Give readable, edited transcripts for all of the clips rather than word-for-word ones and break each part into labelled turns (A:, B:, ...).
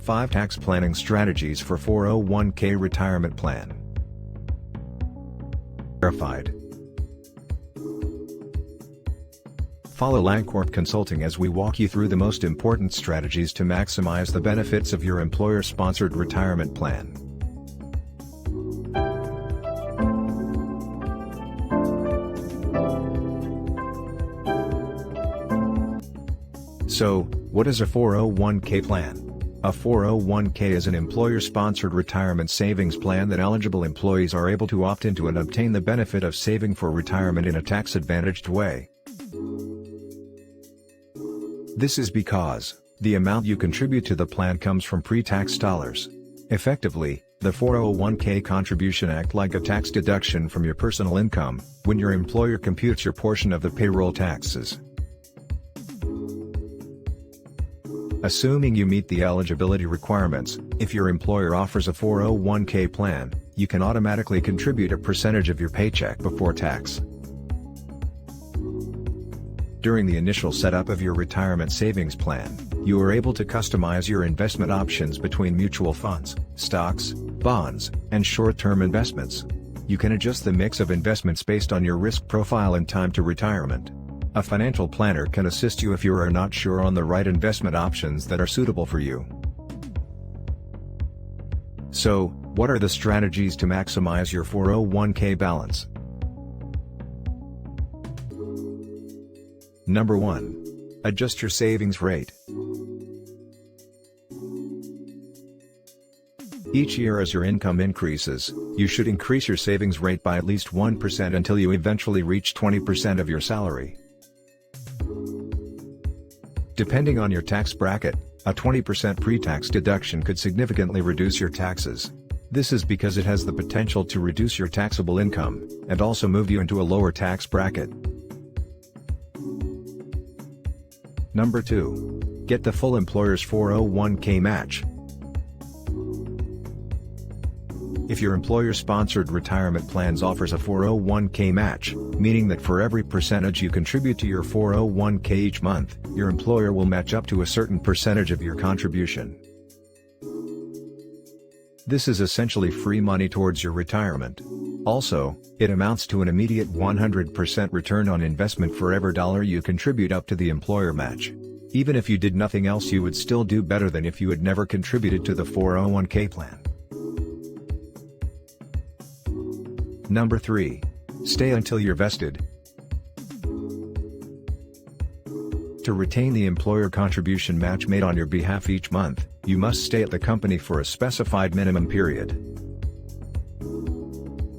A: 5 Tax Planning Strategies for 401k Retirement Plan. Verified. Follow Lancorp Consulting as we walk you through the most important strategies to maximize the benefits of your employer-sponsored retirement plan. So, what is a 401k plan? A 401k is an employer-sponsored retirement savings plan that eligible employees are able to opt into and obtain the benefit of saving for retirement in a tax-advantaged way. This is because the amount you contribute to the plan comes from pre-tax dollars. Effectively, the 401k contribution acts like a tax deduction from your personal income when your employer computes your portion of the payroll taxes. Assuming you meet the eligibility requirements, if your employer offers a 401k plan, you can automatically contribute a percentage of your paycheck before tax. During the initial setup of your retirement savings plan, you are able to customize your investment options between mutual funds, stocks, bonds, and short-term investments. You can adjust the mix of investments based on your risk profile and time to retirement. A financial planner can assist you if you are not sure on the right investment options that are suitable for you. So, what are the strategies to maximize your 401k balance? Number 1. Adjust your savings rate. Each year as your income increases, you should increase your savings rate by at least 1% until you eventually reach 20% of your salary. Depending on your tax bracket, a 20% pre-tax deduction could significantly reduce your taxes. This is because it has the potential to reduce your taxable income, and also move you into a lower tax bracket. Number 2. Get the full employer's 401k match. If your employer-sponsored retirement plans offers a 401k match, meaning that for every percentage you contribute to your 401k each month, your employer will match up to a certain percentage of your contribution. This is essentially free money towards your retirement. Also, it amounts to an immediate 100% return on investment for every dollar you contribute up to the employer match. Even if you did nothing else, you would still do better than if you had never contributed to the 401k plan. Number 3. Stay until you're vested. To retain the employer contribution match made on your behalf each month, you must stay at the company for a specified minimum period.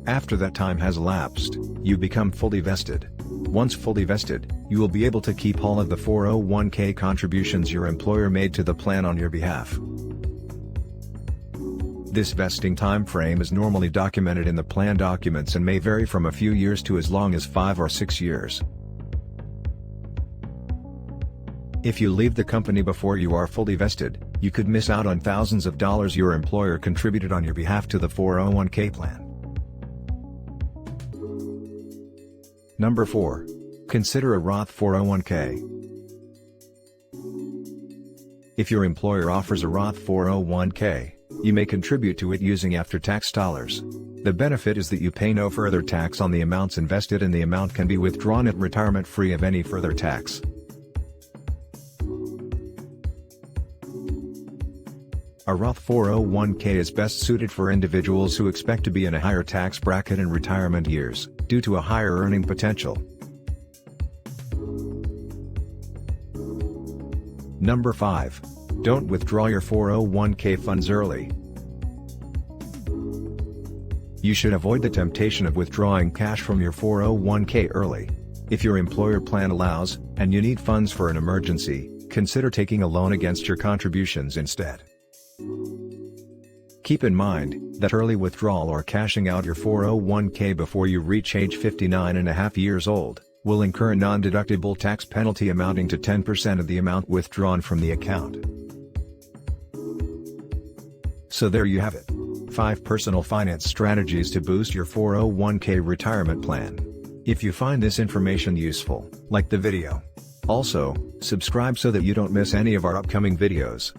A: After that time has elapsed, you become fully vested. Once fully vested, you will be able to keep all of the 401k contributions your employer made to the plan on your behalf. This vesting time frame is normally documented in the plan documents and may vary from a few years to as long as 5 or 6 years. If you leave the company before you are fully vested, you could miss out on thousands of dollars your employer contributed on your behalf to the 401k plan. Number 4. Consider a Roth 401k. If your employer offers a Roth 401k, you may contribute to it using after-tax dollars. The benefit is that you pay no further tax on the amounts invested and the amount can be withdrawn at retirement free of any further tax. A Roth 401k is best suited for individuals who expect to be in a higher tax bracket in retirement years, due to a higher earning potential. Number 5. Don't withdraw your 401k funds early. You should avoid the temptation of withdrawing cash from your 401k early. If your employer plan allows, and you need funds for an emergency, consider taking a loan against your contributions instead. Keep in mind that early withdrawal or cashing out your 401k before you reach age 59.5 years old will incur a non-deductible tax penalty amounting to 10% of the amount withdrawn from the account. So there you have it. 5 personal finance strategies to boost your 401k retirement plan. If you find this information useful, like the video. Also, subscribe so that you don't miss any of our upcoming videos.